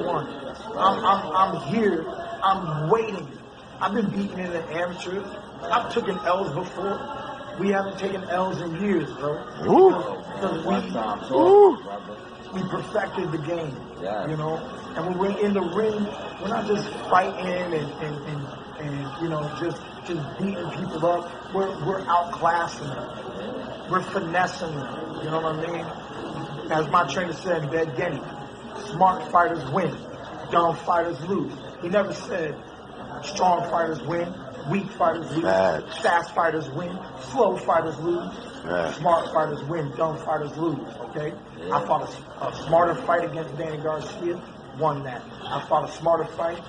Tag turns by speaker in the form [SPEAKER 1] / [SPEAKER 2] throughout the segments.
[SPEAKER 1] one. I'm here. I'm waiting. I've been beaten in the amateurs. I've taken L's before. We haven't taken L's in years, bro. Because we perfected the game, you know. And when we're in the ring, we're not just fighting and you know, just beating people up. We're outclassing them. We're finessing them. You know what I mean? As my trainer said, Genny, smart fighters win, dumb fighters lose. He never said strong fighters win, weak fighters lose, fast fighters win, slow fighters lose, smart fighters win, dumb fighters lose, okay? I fought a smarter fight against Danny Garcia, won that. I fought a smarter fight.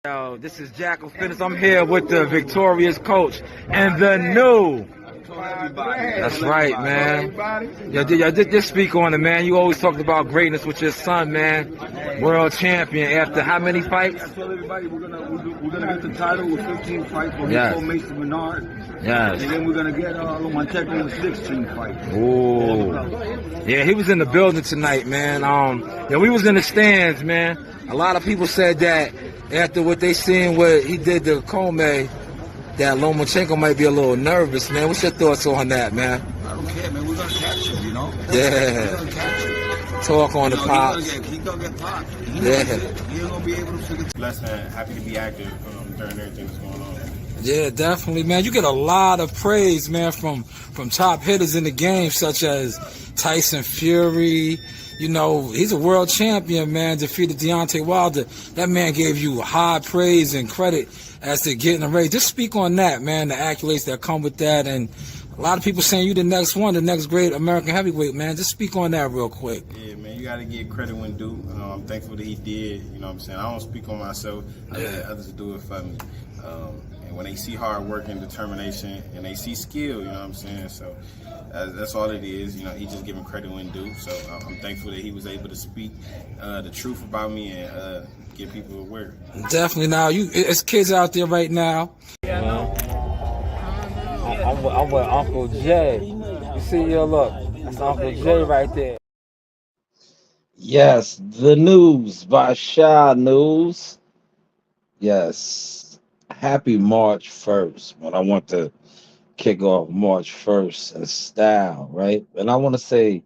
[SPEAKER 2] Yo, this is Jackal Fitness. I'm here with the victorious coach and the new. That's right, man. Yo, just speak on it, man. You always talked about greatness with your son, man. World champion after how many fights?
[SPEAKER 3] I told everybody we're gonna get the title with 15 fights. We're
[SPEAKER 2] Yes.
[SPEAKER 3] gonna Mason Bernard.
[SPEAKER 2] Yes.
[SPEAKER 3] And then we're gonna get Lomachenko with 16 fights.
[SPEAKER 2] Ooh. Yeah, he was in the building tonight, man. Yeah, we was in the stands, man. A lot of people said that after what they seen what he did to Comey, that Lomachenko might be a little nervous, man. What's your thoughts on that, man?
[SPEAKER 3] I don't care, man. We're gonna catch him, you know.
[SPEAKER 2] Yeah.
[SPEAKER 3] We're gonna catch him.
[SPEAKER 2] Talk on the pops.
[SPEAKER 3] He's gonna get popped.
[SPEAKER 2] Yeah.
[SPEAKER 3] He ain't gonna be able to figure.
[SPEAKER 4] Blessed and happy to be active during everything that's going on.
[SPEAKER 2] Yeah, definitely, man. You get a lot of praise, man, from top hitters in the game, such as Tyson Fury. You know, he's a world champion, man, defeated Deontay Wilder. That man gave you high praise and credit as to getting a raise. Just speak on that, man, the accolades that come with that. And a lot of people saying you the next one, the next great American heavyweight, man. Just speak on that real quick.
[SPEAKER 4] Yeah, man, you got to give credit when due. I'm thankful that he did. You know what I'm saying? I don't speak on myself. I let others do it for me. And when they see hard work and determination and they see skill, you know what I'm saying? So that's all it is. You know, he just giving credit when due. So I'm thankful that he was able to speak the truth about me and get people aware.
[SPEAKER 2] Definitely. Now, it's kids out there right now. I'm with Uncle Jay. You see your look. That's Uncle Jay right there.
[SPEAKER 5] Yes, the news by Shy News. Yes. Happy March 1st. But I want to kick off March 1st in style, right? And I want to say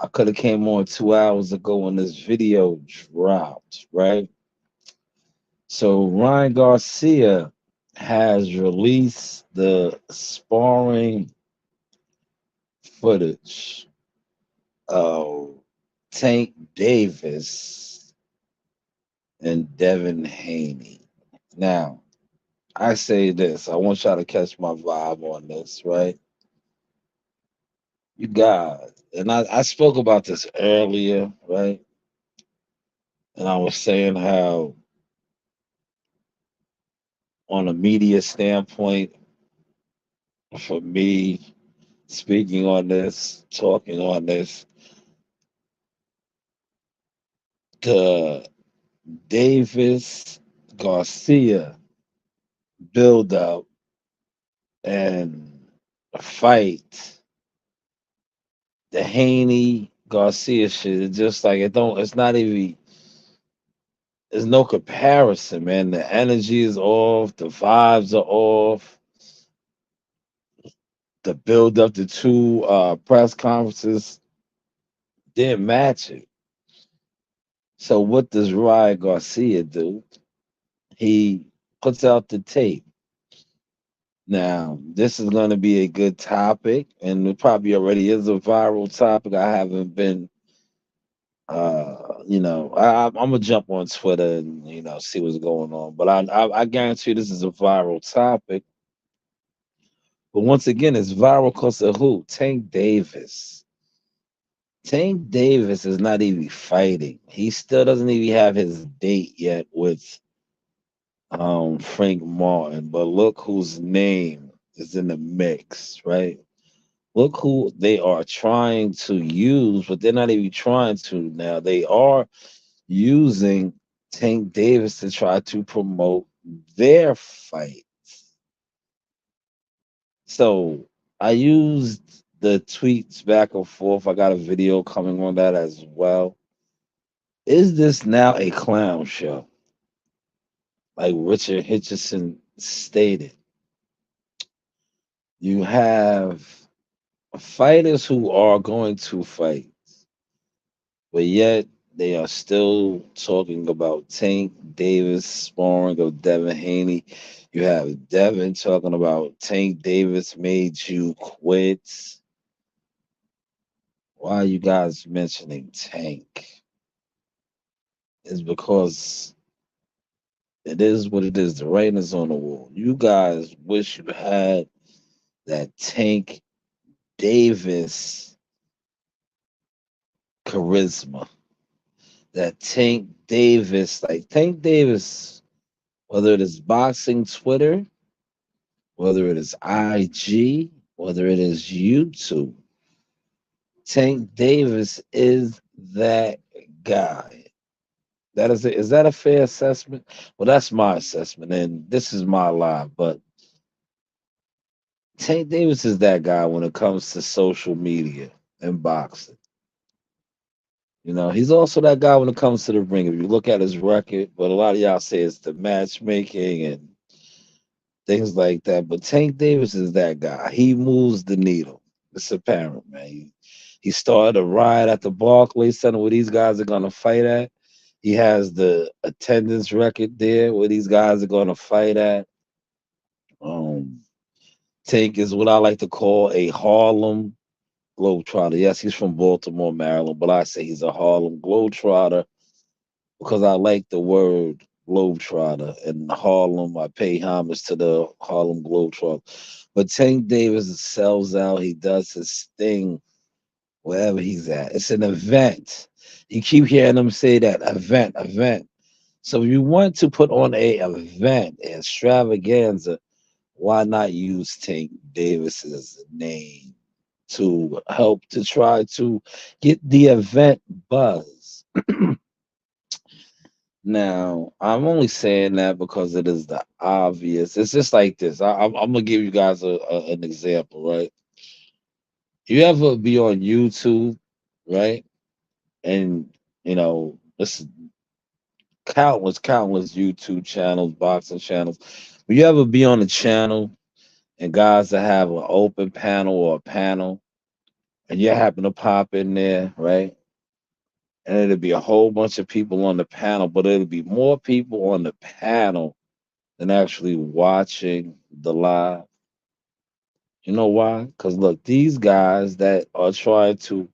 [SPEAKER 5] I could have came on 2 hours ago when this video dropped, right? So Ryan Garcia has released the sparring footage of Tank Davis and Devin Haney. Now, I say this. I want y'all to catch my vibe on this, right? You guys, and I spoke about this earlier, right? And I was saying how, on a media standpoint, for me, speaking on this, talking on this, the Davis Garcia build up and fight, the Haney Garcia shit, it's just like it's not even, there's no comparison, man. The energy is off, the vibes are off. The build up to two press conferences didn't match it. So what does Ryan Garcia do? He puts out the tape. Now, this is going to be a good topic, and it probably already is a viral topic. I haven't been, I'm gonna jump on Twitter and see what's going on. But I guarantee you this is a viral topic. But once again, it's viral because of who? Tank Davis. Tank Davis is not even fighting. He still doesn't even have his date yet with Frank Martin. But look whose name is in the mix, right? Look who they are trying to use, but they're not even trying to now. They are using Tank Davis to try to promote their fight. So I used the tweets back and forth. I got a video coming on that as well. Is this now a clown show? Like Richard Hitchison stated, you have fighters who are going to fight, but yet they are still talking about Tank Davis sparring of Devin Haney. You have Devin talking about Tank Davis made you quit. Why are you guys mentioning Tank? Is because it is what it is. The writing is on the wall. You guys wish you had that Tank Davis charisma. That Tank Davis, like Tank Davis, whether it is boxing Twitter, whether it is IG, whether it is YouTube, Tank Davis is that guy. That is it. Is that a fair assessment? Well, that's my assessment, and this is my lie. But Tank Davis is that guy when it comes to social media and boxing. You know, he's also that guy when it comes to the ring. If you look at his record, but a lot of y'all say it's the matchmaking and things like that. But Tank Davis is that guy. He moves the needle. It's apparent, man. He started a ride at the Barclays Center where these guys are gonna fight at. He has the attendance record there where these guys are gonna fight at. Um, Tank is what I like to call a Harlem Globetrotter. Yes, he's from Baltimore, Maryland, but I say he's a Harlem Globetrotter because I like the word Globetrotter. And Harlem, I pay homage to the Harlem Globetrotter. But Tank Davis sells out. He does his thing wherever he's at. It's an event. You keep hearing them say that event, event. So if you want to put on a event, an extravaganza, why not use Tank Davis's name to help to try to get the event buzz? Now, I'm only saying that because it is the obvious. It's just like this. I'm gonna give you guys an example, right? You ever be on YouTube, right? And this countless YouTube channels, boxing channels. Will you ever be on a channel and guys that have an open panel or a panel, and you happen to pop in there, right? And it'll be a whole bunch of people on the panel, but it'll be more people on the panel than actually watching the live. You know why? Because look, these guys that are trying to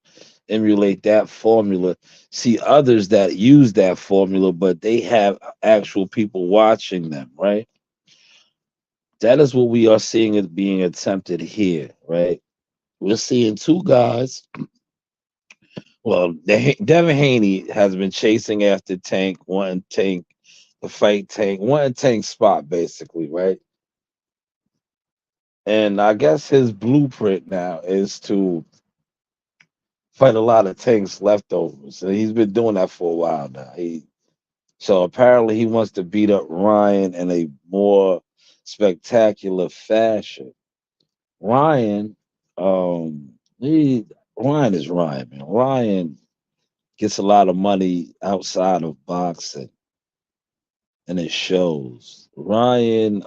[SPEAKER 5] emulate that formula see others that use that formula, but they have actual people watching them, right? That is what we are seeing it being attempted here, right? We're seeing two guys. Well, Devin Haney has been chasing after Tank, wanting Tank to fight Tank, wanting Tank's spot, basically, right? And I guess his blueprint now is to fight a lot of Tank's leftovers. And he's been doing that for a while now. So apparently he wants to beat up Ryan in a more spectacular fashion. Ryan, he Ryan is Ryan, man. Ryan gets a lot of money outside of boxing, and it shows. Ryan,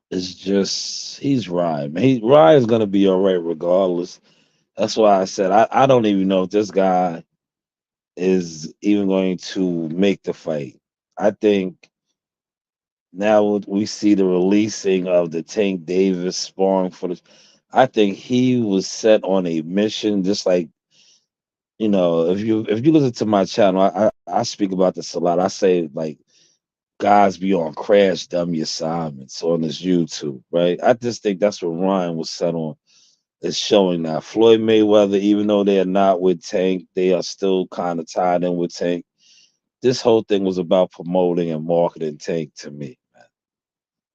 [SPEAKER 5] is just he's Ryan, man. Ryan's gonna be all right regardless. That's why I said I don't even know if this guy is even going to make the fight. I think now we see the releasing of the Tank Davis sparring footage. I think he was set on a mission, just like if you listen to my channel, I speak about this a lot. I say like guys be on crash dummy assignments on this YouTube, right? I just think that's what Ryan was set on. Is showing that Floyd Mayweather, even though they are not with Tank, they are still kind of tied in with Tank. This whole thing was about promoting and marketing Tank to me, man.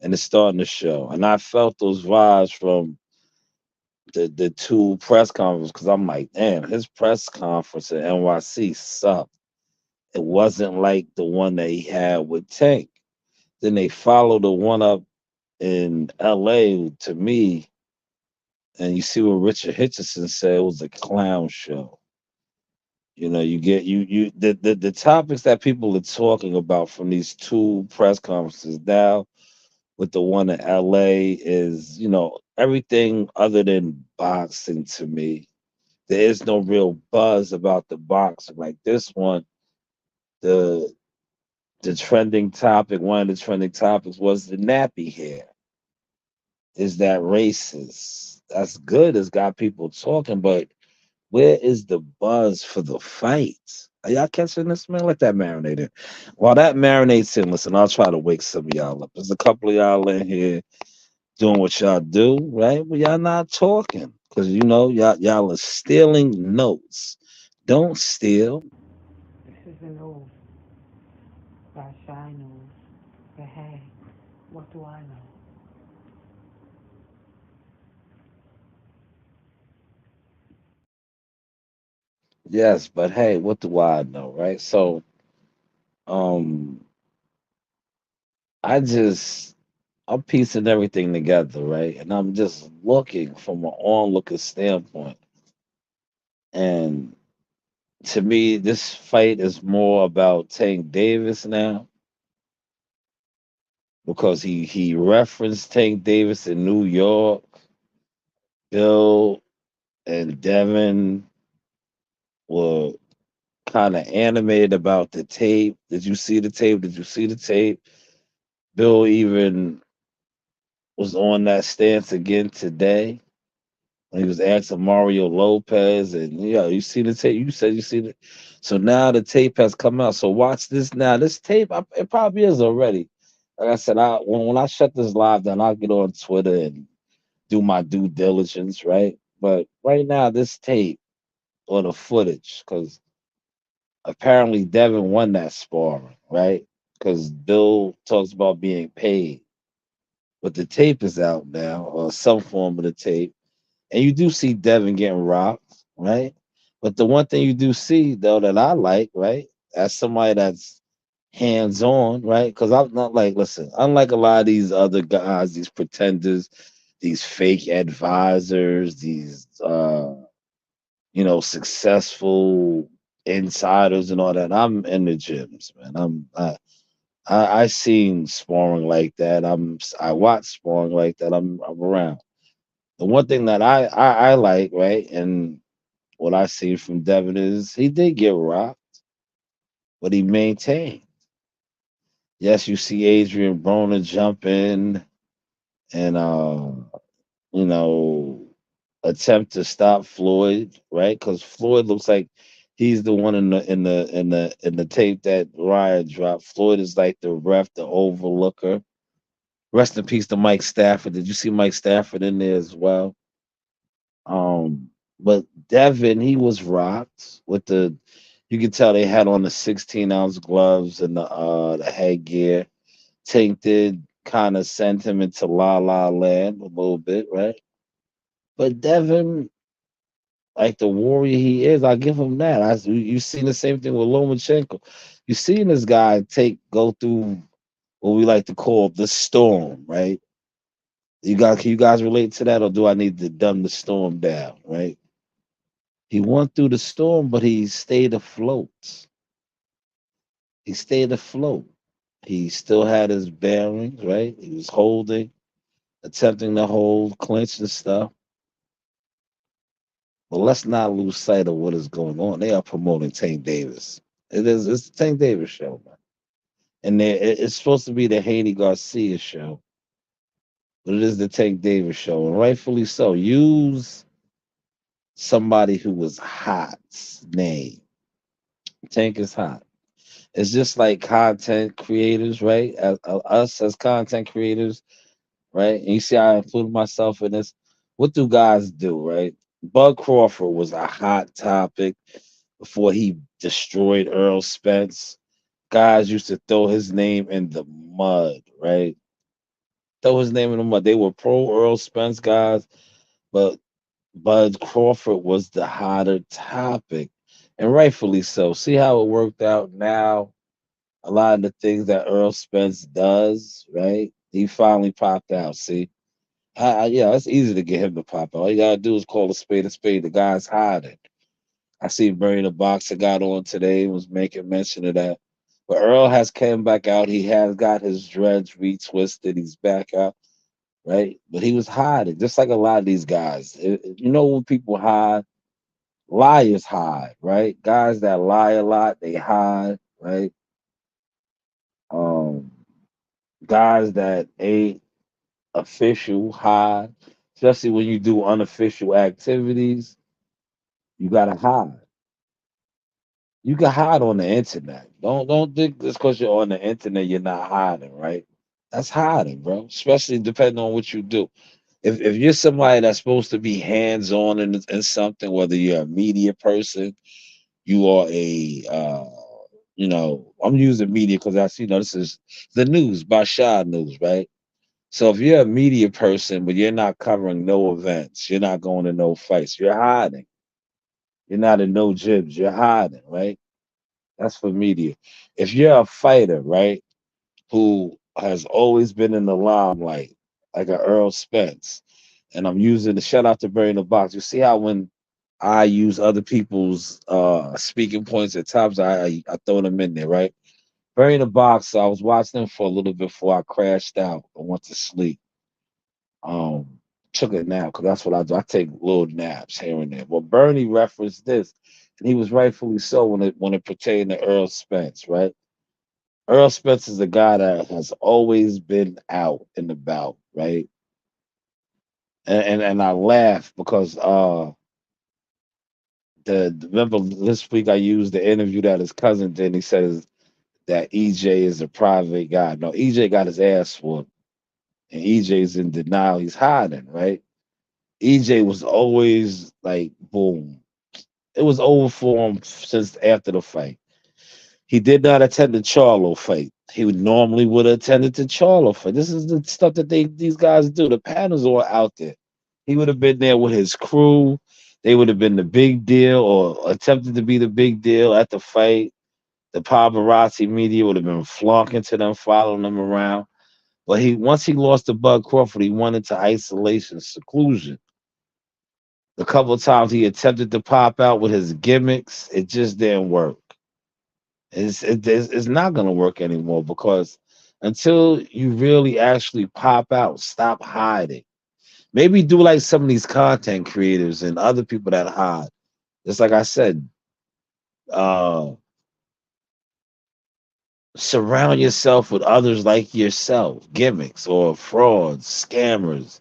[SPEAKER 5] And it's starting to show. And I felt those vibes from the two press conferences because I'm like, damn, his press conference at NYC sucked. It wasn't like the one that he had with Tank. Then they followed the one up in LA to me, and you see what Richard Hitchison said it was a clown show. You get the topics that people are talking about from these two press conferences now with the one in LA is, everything other than boxing to me. There is no real buzz about the boxing. Like this one, the the trending topic, one of the trending topics was the nappy hair. Is that racist? That's good. It's got people talking, but where is the buzz for the fight? Are y'all catching this, man? Let that marinate in. While that marinates in, listen, I'll try to wake some of y'all up. There's a couple of y'all in here doing what y'all do, right? But y'all not talking because y'all are stealing notes. Don't steal.
[SPEAKER 6] This is an old by Shy News. But hey, what do I know?
[SPEAKER 5] Yes, but hey, what do I know, right? So, um, I just I'm piecing everything together, right? And I'm just looking from an onlooker standpoint. And to me, this fight is more about Tank Davis now because he referenced Tank Davis in New York. Bill and Devin were kind of animated about the tape. Did you see the tape? Did you see the tape? Bill even was on that stance again today. He was asking Mario Lopez, and you see the tape. You said you see it. So now the tape has come out. So watch this now. This tape, it probably is already. Like I said, when I shut this live down, I'll get on Twitter and do my due diligence, right? But right now, this tape or the footage, because apparently Devin won that sparring, right? Because Bill talks about being paid, but the tape is out now, or some form of the tape. And you do see Devin getting rocked, right? But the one thing you do see though that I like, right, as somebody that's hands on, right? Because I'm not like, listen, unlike a lot of these other guys, these pretenders, these fake advisors, these successful insiders and all that. I'm in the gyms, man. I seen sparring like that. I watch sparring like that. I'm around. The one thing that I like, right, and what I see from Devin is he did get rocked, but he maintained. Yes, you see Adrian Broner jump in and you know attempt to stop Floyd, right? Because Floyd looks like he's the one in the tape that Ryan dropped. Floyd is like the ref, the overlooker. Rest in peace to Mike Stafford. Did you see Mike Stafford in there as well? Um, but Devin, he was rocked with the. You could tell they had on the 16-ounce gloves and the headgear. Tank did kind of send him into La La Land a little bit, right? But Devin, like the warrior he is, I give him that. You seen the same thing with Lomachenko. You seen this guy go through what we like to call the storm, right? Can you guys relate to that, or do I need to dumb the storm down, right? He went through the storm, but he stayed afloat. He stayed afloat. He still had his bearings, right? He was holding, attempting to hold, clinch and stuff. But let's not lose sight of what is going on. They are promoting Tank Davis. It's the Tank Davis show, man. And it's supposed to be the Haney Garcia show, but it is the Tank Davis show, and rightfully so. Use somebody who was hot's name. Tank is hot. It's just like content creators, right? Us as content creators, right? And you see, I included myself in this. What do guys do, right? Bud Crawford was a hot topic before he destroyed Earl Spence. Guys used to throw his name in the mud, right? Throw his name in the mud. They were pro Earl Spence guys, but Bud Crawford was the hotter topic, and rightfully so. See how it worked out now? A lot of the things that Earl Spence does, right? He finally popped out. See, yeah, it's easy to get him to pop out. All you gotta do is call a spade a spade. The guy's hiding. I see Bernie the Boxer got on today and was making mention of that. But Earl has came back out. He has got his dreads retwisted. He's back out, right? But he was hiding, just like a lot of these guys. You know when people hide, liars hide, right? Guys that lie a lot, they hide, right? Um, Guys that ain't official hide, especially when you do unofficial activities, you gotta hide. You can hide on the internet. Don't think just because you're on the internet you're not hiding, right? That's hiding, bro. Especially depending on what you do. If you're somebody that's supposed to be hands on in something, whether you're a media person, you are a I'm using media because this is the news by Shah News, right? So if you're a media person but you're not covering no events, you're not going to no fights, you're hiding. You're not in no gyms, you're hiding, right? That's for media. If you're a fighter, right, who has always been in the limelight, like a Earl Spence, and I'm using the shout out to Barry in the Box. You see how when I use other people's speaking points at times, I throw them in there, right? Barry in the Box. So I was watching them for a little bit before I crashed out. I went to sleep. Um, Took a nap because that's what I do. I take little naps here and there. Well, Bernie referenced this, and he was rightfully so when it pertained to Earl Spence, right? Earl Spence is a guy that has always been out and about, right? And I laugh because remember this week I used the interview that his cousin did. And he says that EJ is a private guy. No, EJ got his ass whooped, and EJ's in denial. He's hiding, right? EJ was always like, boom. It was over for him since after the fight. He did not attend the Charlo fight. He would have attended the Charlo fight. This is the stuff that these guys do. The panels are out there. He would have been there with his crew. They would have been the big deal or attempted to be the big deal at the fight. The paparazzi media would have been flocking to them, following them around. But once he lost to Bud Crawford, he went into isolation, seclusion. The couple of times he attempted to pop out with his gimmicks, it just didn't work. It's not going to work anymore because until you really actually pop out, stop hiding. Maybe do like some of these content creators and other people that hide. Just like I said, uh, surround yourself with others like yourself, gimmicks or frauds, scammers,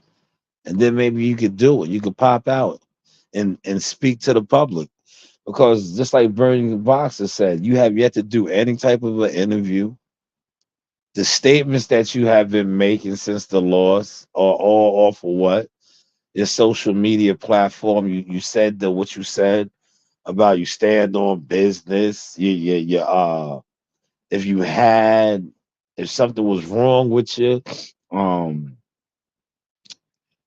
[SPEAKER 5] and then maybe you could do it. You could pop out and speak to the public because just like Bernie Boxer said, you have yet to do any type of an interview. The statements that you have been making since the loss are all off of what? Your social media platform. You said what you said about you stand on business. If you had if something was wrong with you, um,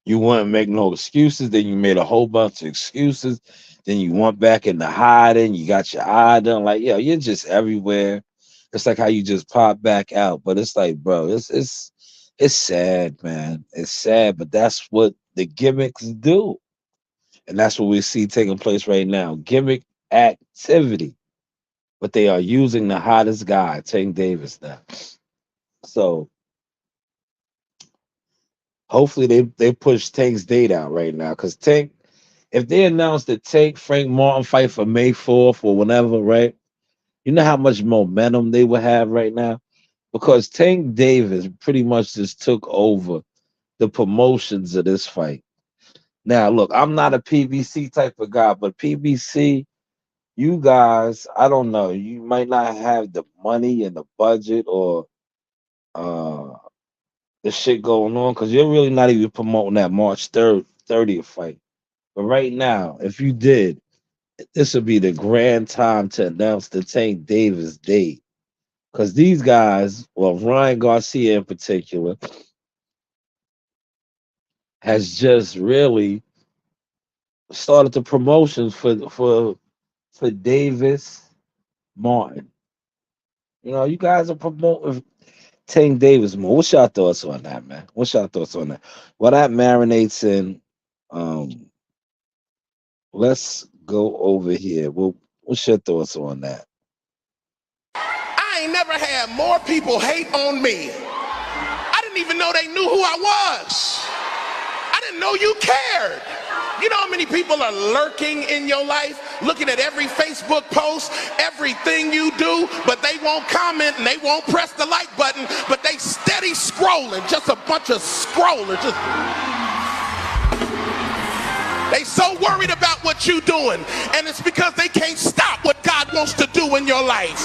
[SPEAKER 5] you wouldn't make no excuses. Then you made a whole bunch of excuses. Then you went back into hiding. You got your eye done. Like, yeah, you're just everywhere. It's like how you just pop back out. But it's like, bro, it's sad, man. It's sad, but that's what the gimmicks do. And that's what we see taking place right now. Gimmick activity. But they are using the hottest guy, Tank Davis now. So hopefully they push Tank's date out right now. Because Tank, if they announce that Tank Frank Martin fight for May 4th or whenever, right? You know how much momentum they would have right now? Because Tank Davis pretty much just took over the promotions of this fight. Now, look, I'm not a PBC type of guy, but PBC, you guys, I don't know, you might not have the money and the budget or uh the shit going on because you're really not even promoting that March 3rd, 30th fight. But right now, if you did, this would be the grand time to announce the Tank Davis date. Because these guys, well, Ryan Garcia in particular, has just really started the promotions for Davis Martin. You know, you guys are promoting Tank Davis more. What's your thoughts on that, man? What's your thoughts on that? Well, that marinates in. Um, let's go over here. What's your thoughts on that?
[SPEAKER 7] I ain't never had more people hate on me. I didn't even know they knew who I was. I didn't know you cared. You know how many people are lurking in your life, looking at every Facebook post, everything you do, but they won't comment and they won't press the like button, but they steady scrolling, just a bunch of scrollers. They so worried about what you doing, and it's because they can't stop what God wants to do in your life.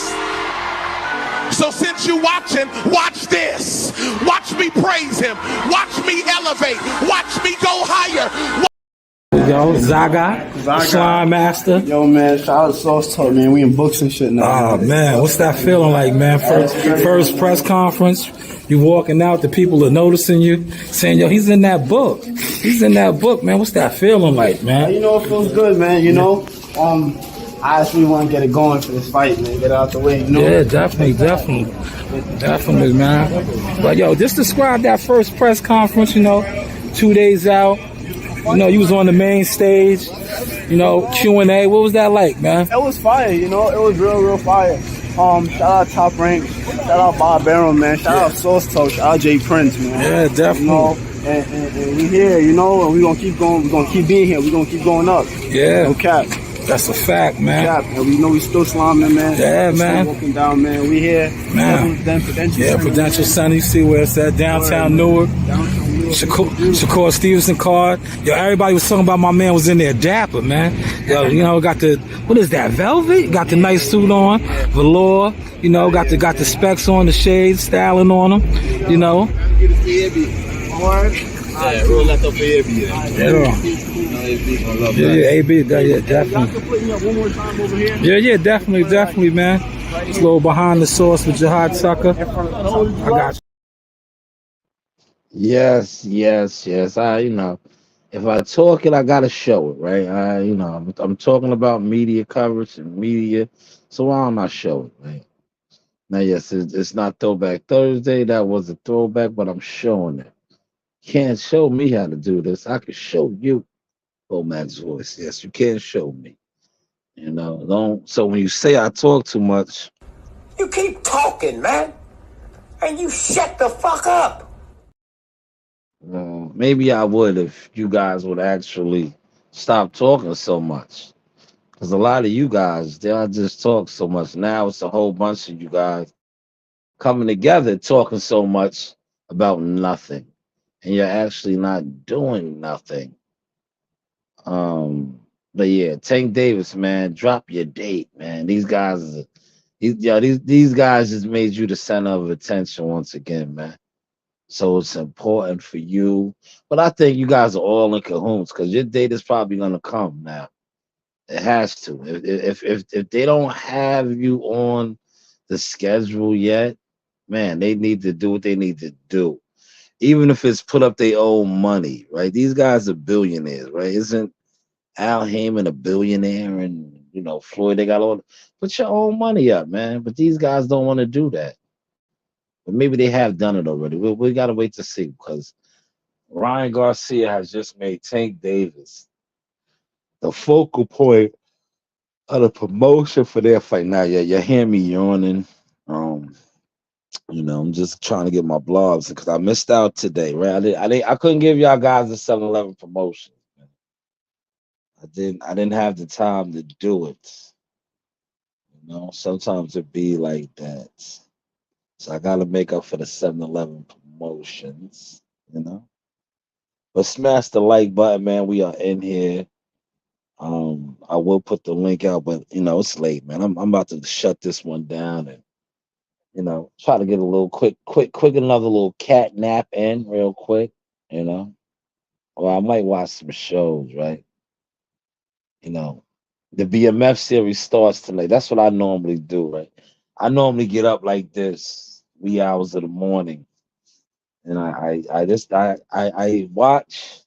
[SPEAKER 7] So since you watching, watch this. Watch me praise him. Watch me elevate. Watch me go higher.
[SPEAKER 2] Yo, Zaga, Slime Master.
[SPEAKER 3] Yo, man, shout out to Sauce Talk, man. We in books and shit now.
[SPEAKER 2] Oh, man, what's that feeling like, man? First press conference, you walking out, the people are noticing you, saying, yo, he's in that book. He's in that book, man. What's that feeling like, man?
[SPEAKER 3] You know, it feels good, man. You know, I actually want to get it going for this fight, man. Get it out the way, you know?
[SPEAKER 2] Yeah, definitely, man. But, yo, just describe that first press conference, 2 days out. You was on the main stage, Q&A. What was that like, man?
[SPEAKER 3] It was fire, it was real fire. Shout out Top Rank, shout out Bob Barron, man. Shout out Sauce Talk, shout out Jay Prince, man.
[SPEAKER 2] Yeah, definitely.
[SPEAKER 3] And we here, and we gonna keep going. We gonna keep being here. We gonna keep going up.
[SPEAKER 2] Yeah.
[SPEAKER 3] No cap.
[SPEAKER 2] That's a fact, man.
[SPEAKER 3] No cap. And we know we still slamming, man.
[SPEAKER 2] Yeah, man.
[SPEAKER 3] Still walking down, man. We here.
[SPEAKER 2] Man. Prudential Center. You see where it's at, downtown Newark. Shakur Stevenson card. Yo, everybody was talking about my man was in there dapper, man. Yo, got the, what is that, velvet? Got the nice suit on, velour, got the specs on, the shades, styling on him,
[SPEAKER 3] Yeah, roll that up for AB.
[SPEAKER 2] Yeah, AB, yeah, definitely. Yeah, definitely, man. It's a little behind the source with Jihad Tucker. I got you.
[SPEAKER 5] Yes. If I talk it, I gotta show it, right? I'm talking about media coverage and media, so why don't I show it, right? Now, yes, it's not Throwback Thursday. That was a throwback, but I'm showing it. Can't show me how to do this. I can show you, Max voice. Yes, you can show me. Don't. So when you say I talk too much,
[SPEAKER 7] You keep talking, man, and you shut the fuck up.
[SPEAKER 5] maybe I would if you guys would actually stop talking so much. Because a lot of you guys, they all just talk so much. Now it's a whole bunch of you guys coming together talking so much about nothing. And you're actually not doing nothing. But yeah, Tank Davis, man, drop your date, man. These guys, these guys just made you the center of attention once again, man. So it's important for you. But I think you guys are all in cahoots because your date is probably gonna come now. It has to. If they don't have you on the schedule yet, man, they need to do what they need to do. Even if it's put up their own money, right? These guys are billionaires, right? Isn't Al Heyman a billionaire? And Floyd, they got all, put your own money up, man. But these guys don't want to do that. But maybe they have done it already. We got to wait to see because Ryan Garcia has just made Tank Davis the focal point of the promotion for their fight. Now, yeah, you hear me yawning. I'm just trying to get my blogs because I missed out today, right? I couldn't give y'all guys a 7-Eleven promotion. I didn't have the time to do it. Sometimes it be like that. So I gotta make up for the 7-Eleven promotions, But smash the like button, man. We are in here. I will put the link out, but it's late, man. I'm about to shut this one down and try to get a little quick another little cat nap in real quick, Or I might watch some shows, right? The BMF series starts tonight. That's what I normally do, right? I normally get up like this, wee hours of the morning, and I watch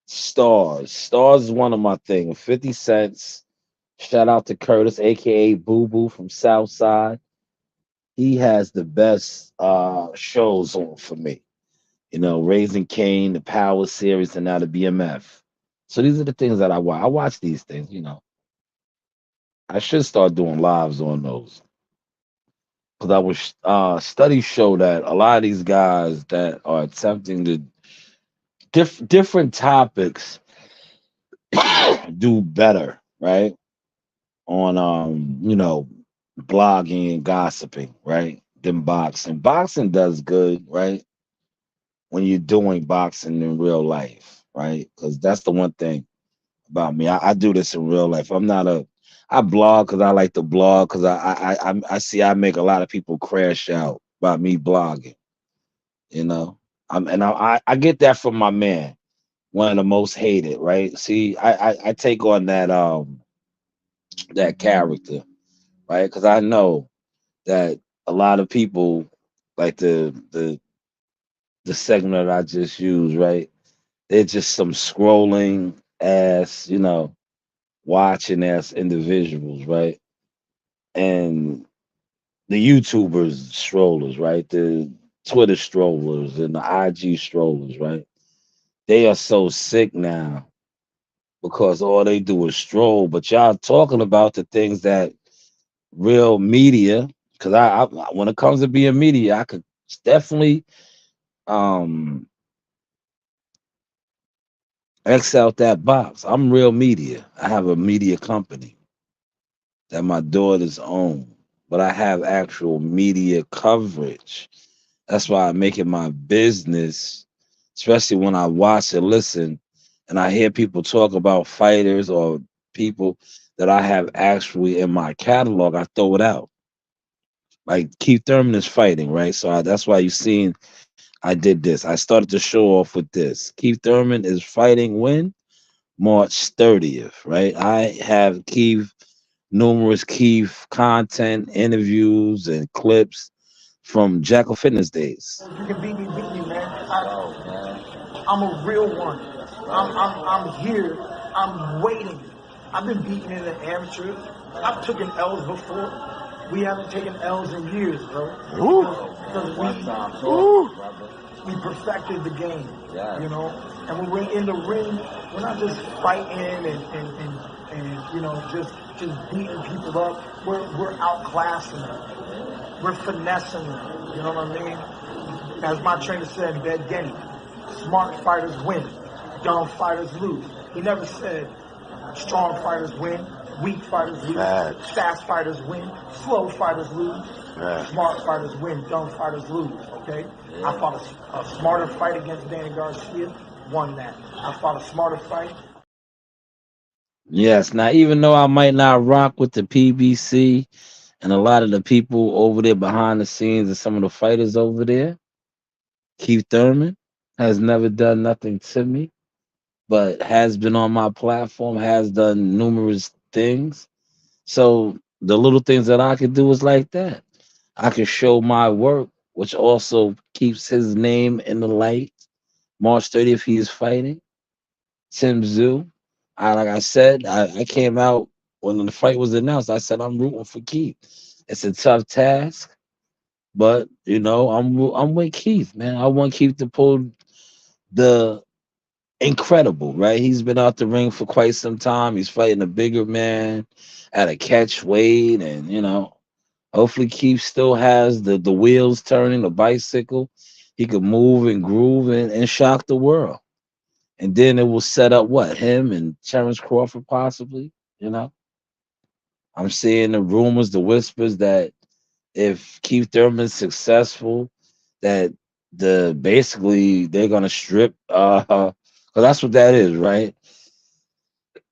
[SPEAKER 5] Stars. Stars is one of my things. 50 Cents. Shout out to Curtis, aka Boo Boo from Southside. He has the best shows on for me. Raising Cain, the Power series, and now the BMF. So these are the things that I watch. I watch these things, I should start doing lives on those because I was studies show that a lot of these guys that are attempting to different topics do better, right? On blogging and gossiping, right? Than boxing. Boxing does good, right? When you're doing boxing in real life, right? Because that's the one thing about me. I do this in real life. I blog because I like to blog because I see I make a lot of people crash out by me blogging. You know, I get that from my man, one of the most hated, right? See, I take on that character, right? Because I know that a lot of people like the segment that I just used, right? They're just some scrolling ass, watching ass individuals, right? And the YouTubers strollers, right? The Twitter strollers and the IG strollers, right? They are so sick now because all they do is stroll. But y'all talking about the things that real media, because when it comes to being media, I could definitely um X out that box. I'm real media. I have a media company that my daughters own, but I have actual media coverage. That's why I make it my business, especially when I watch and listen and I hear people talk about fighters or people that I have actually in my catalog. I throw it out. Like Keith Thurman is fighting, right? So that's why you seen I did this. I started to show off with this. Keith Thurman is fighting when? March 30th, right? I have numerous Keith content, interviews, and clips from Jackal Fitness days.
[SPEAKER 1] You can beat me, man. I'm a real one. I'm here. I'm waiting. I've been beaten in the amateur. I've taken L's before. We haven't taken L's in years, bro. We perfected the game, And when we're in the ring, we're not just fighting and just beating people up. We're outclassing them. We're finessing them. You know what I mean? As my trainer said, Bed Denny, smart fighters win, dumb fighters lose. He never said strong fighters win, weak fighters lose, fast fighters win, slow fighters lose, smart fighters win, dumb fighters lose, okay? I fought a smarter fight against Danny Garcia, won that. I fought a smarter fight.
[SPEAKER 5] Yes. Now, even though I might not rock with the PBC and a lot of the people over there behind the scenes and some of the fighters over there, Keith Thurman has never done nothing to me, but has been on my platform, has done numerous things. So the little things that I could do is like that. I can show my work, which also keeps his name in the light. March 30th, he is fighting Tim Zoo. Like I said, I came out when the fight was announced. I said I'm rooting for Keith. It's a tough task, but I'm with Keith, man. I want Keith to pull the incredible, right? He's been out the ring for quite some time. He's fighting a bigger man at a catch weight, and hopefully Keith still has the wheels turning, the bicycle. He could move and groove and shock the world. And then it will set up what? Him and Terrence Crawford possibly, you know? I'm seeing the rumors, the whispers that if Keith Thurman's successful, that basically they're gonna strip because that's what that is, right?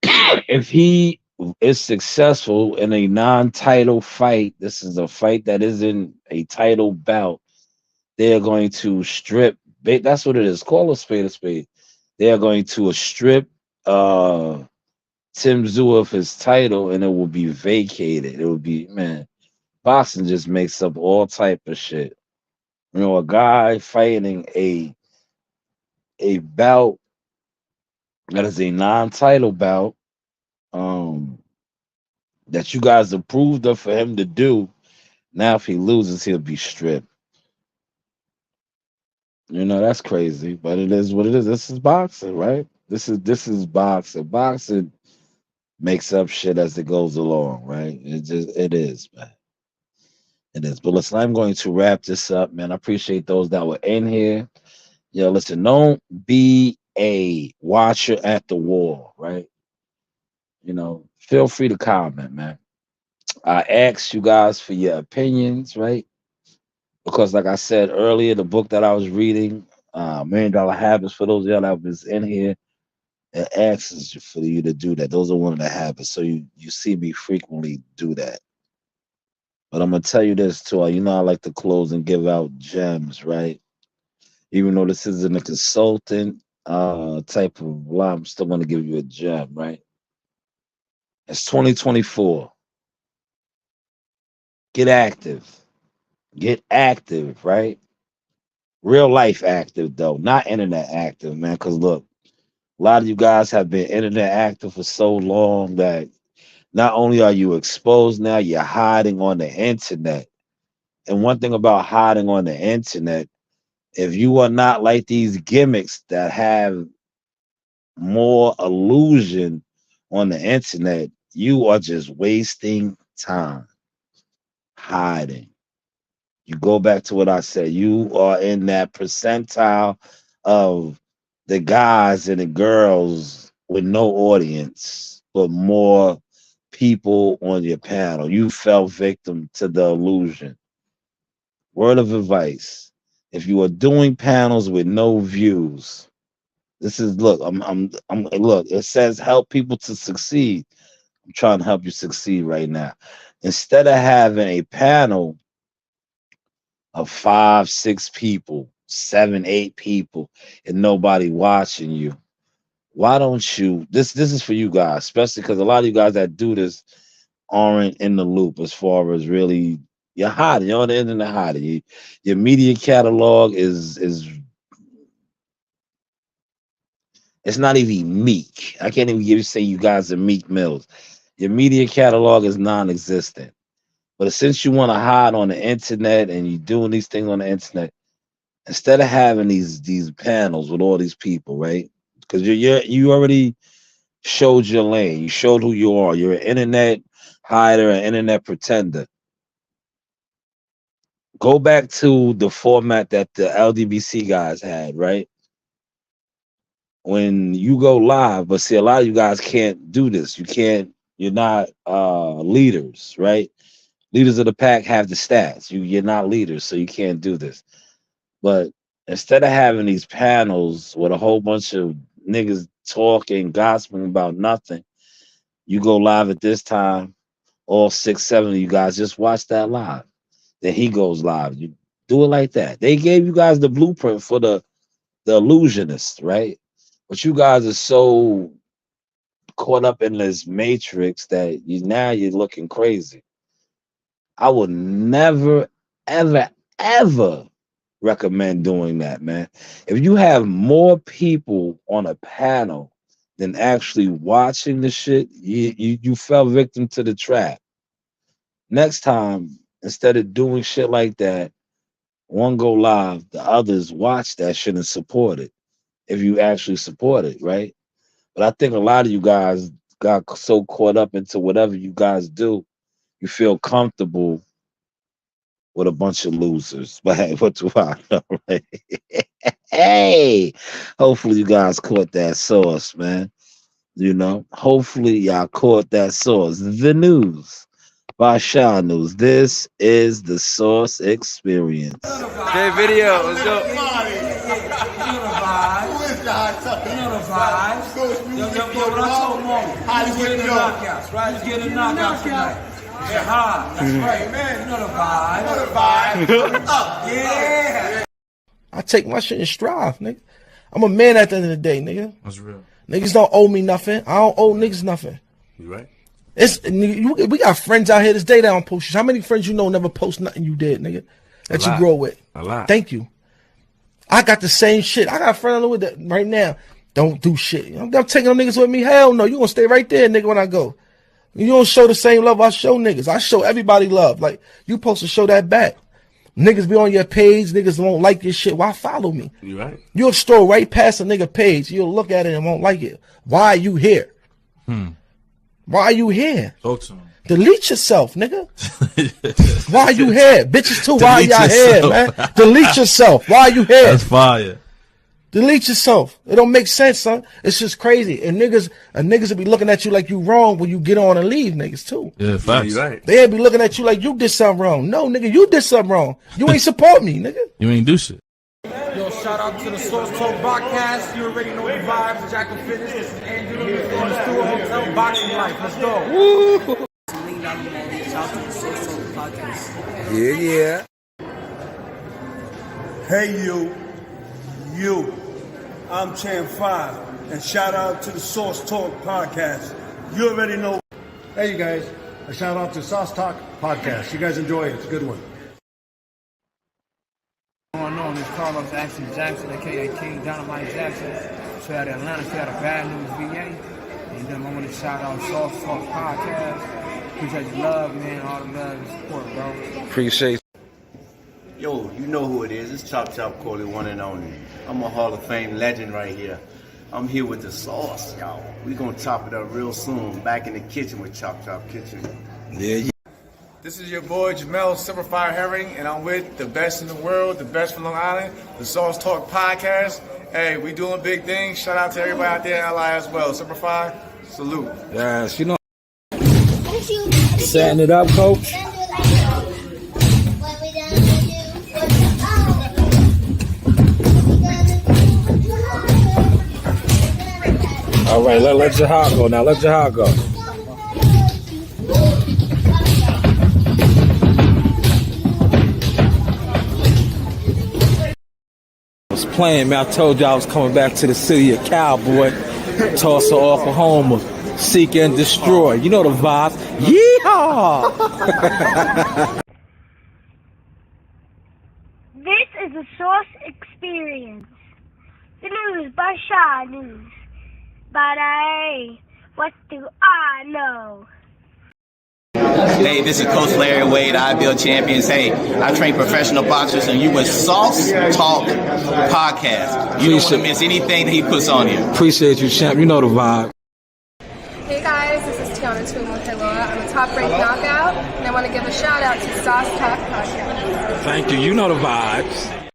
[SPEAKER 5] If he is successful in a non-title fight, this is a fight that isn't a title bout. They're going to strip. That's what it is. Call a spade a spade. They are going to strip Tim Tszyu of his title, and it will be vacated. It will be, man. Boxing just makes up all type of shit. A guy fighting a bout that is a non-title bout. Um, that you guys approved of for him to do. Now, if he loses, he'll be stripped. That's crazy, but it is what it is. This is boxing, right? This is boxing. Boxing makes up shit as it goes along, right? It is, man. It is. But listen, I'm going to wrap this up, man. I appreciate those that were in here. Yo, listen, don't be a watcher at the wall, right? You know, feel free to comment, man. I asked you guys for your opinions, right? Because, like I said earlier, the book that I was reading, Million Dollar Habits, for those of y'all that was in here, it asks you for you to do that. Those are one of the habits. So you see me frequently do that. But I'm gonna tell you this too. You know, I like to close and give out gems, right? Even though this isn't a consultant type of lie, I'm still gonna give you a gem, right? It's 2024. Get active. Get active, right? Real life active though, not internet active, man. Because look, a lot of you guys have been internet active for so long that not only are you exposed now, you're hiding on the internet. And one thing about hiding on the internet, if you are not like these gimmicks that have more illusion on the internet, you are just wasting time hiding. You go back to what I said. You are in that percentile of the guys and the girls with no audience, but more people on your panel. You fell victim to the illusion. Word of advice. If you are doing panels with no views, this is look, I'm look, it says help people to succeed. I'm trying to help you succeed right now. Instead of having a panel of 5, 6 people, 7, 8 people, and nobody watching you, why don't you? This is for you guys, especially because a lot of you guys that do this aren't in the loop as far as really you're hiding. You're on the internet hiding. Your media catalog is it's not even meek. I can't even say you guys are meek mills. Your media catalog is non-existent. But since you want to hide on the internet and you're doing these things on the internet, instead of having these panels with all these people, right? Because you already showed your lane. You showed who you are. You're an internet hider, an internet pretender. Go back to the format that the LDBC guys had, right? When you go live, but see, a lot of you guys can't do this. You're not leaders, right? Leaders of the pack have the stats. You're not leaders, so you can't do this. But instead of having these panels with a whole bunch of niggas talking, gossiping about nothing, you go live at this time, all 6, 7 of you guys just watch that live. Then he goes live. You do it like that. They gave you guys the blueprint for the illusionist, right? But you guys are so caught up in this matrix that you're looking crazy. I would never, ever, ever recommend doing that, man. If you have more people on a panel than actually watching the shit, you fell victim to the trap. Next time, instead of doing shit like that, one go live, the others watch that shit and support it. If you actually support it, right? But I think a lot of you guys got so caught up into whatever you guys do, you feel comfortable with a bunch of losers. But hey, what do I know, right? Hey, hopefully you guys caught that sauce, man. You know, hopefully y'all caught that sauce. The news by Shaw News. This is the Source Experience.
[SPEAKER 8] Okay, video. Let's go.
[SPEAKER 2] You know the vibes. You know the vibes. Yo, what I told Mo, he's getting the knockouts, right? He's getting the knockouts tonight. Yeah, hard. That's right, man. You know the vibes. Yeah.
[SPEAKER 9] I take my shit in stride, nigga. I'm a man at the end of the day, nigga.
[SPEAKER 8] That's real.
[SPEAKER 9] Niggas don't owe me nothing. I don't owe niggas nothing.
[SPEAKER 8] You right?
[SPEAKER 9] We got friends out here this day that don't post shit. How many friends you know never post nothing you did, nigga? That you grow with.
[SPEAKER 8] A lot.
[SPEAKER 9] Thank you. I got the same shit. I got a friend with that right now. Don't do shit. I'm taking them niggas with me. Hell no. You gonna stay right there, nigga, when I go. You don't show the same love I show niggas. I show everybody love. Like, you supposed to show that back. Niggas be on your page. Niggas won't like your shit. Why follow me?
[SPEAKER 8] You right?
[SPEAKER 9] You'll stroll right past a nigga page. You'll look at it and won't like it. Why are you here? Why are you here?
[SPEAKER 10] Talk to him.
[SPEAKER 9] Delete yourself, nigga. Why are you here? Bitches too, why are
[SPEAKER 10] Delete
[SPEAKER 9] y'all here,
[SPEAKER 10] yourself.
[SPEAKER 9] man? Delete yourself. Why are you here?
[SPEAKER 10] That's fire.
[SPEAKER 9] Delete yourself. It don't make sense, son. It's just crazy. And niggas will be looking at you like you wrong when you get on and leave, niggas too.
[SPEAKER 10] Yeah, facts.
[SPEAKER 8] You're right.
[SPEAKER 9] They'll be looking at you like you did something wrong. No, nigga, you did something wrong. You ain't support me, nigga.
[SPEAKER 10] You ain't do shit.
[SPEAKER 2] Yo, shout out to the Source Talk podcast. You already know the vibes. Jack and Fitness. This is Andrew in the Studio Hotel Boxing Life. Let's go. Woo! Yeah.
[SPEAKER 11] Hey you, I'm Chan 5, and shout out to the Source Talk podcast. You already know.
[SPEAKER 12] Hey you guys, a shout out to Sauce Talk podcast. You guys enjoy it, it's a good one.
[SPEAKER 13] What's going on? It's Carlos Jackson, aka King Dynamite Jackson. Straight out of Atlanta, straight out of Bad News, VA. And then I want to shout out Sauce Talk podcast. Appreciate your love, man. All the love and support, bro.
[SPEAKER 2] Appreciate.
[SPEAKER 14] Yo, you know who it is. It's Chop Chop Coley, one and only. I'm a Hall of Fame legend right here. I'm here with the sauce, y'all. We gonna chop it up real soon. Back in the kitchen with Chop Chop Kitchen.
[SPEAKER 2] Yeah.
[SPEAKER 15] This is your boy Jamel Simplified Herring, and I'm with the best in the world, the best from Long Island, the Sauce Talk podcast. Hey, we doing big things. Shout out to everybody out there in LI as well. Simplified, salute.
[SPEAKER 2] Yes, you know. Setting it up, coach. All right, let Jahar go now. Let Jahar go. I was playing, man. I told you I was coming back to the city of Cowboy, Tulsa, Oklahoma, seek and destroy. You know the vibes. Yeehaw!
[SPEAKER 16] This is a Source Experience. The news by Shy News. But what do I know?
[SPEAKER 17] Hey, this is Coach Larry Wade, IBL Champions. Hey, I train professional boxers, and you with Sauce Talk Podcast. You don't want to miss anything that he puts on here.
[SPEAKER 2] Appreciate you, champ. You know the vibe.
[SPEAKER 18] Hey guys, this is Tiana Tuimakeloa. I'm a top-ranked knockout, and I want to give a shout out to Sauce Talk Podcast.
[SPEAKER 2] Thank you. You know the vibes.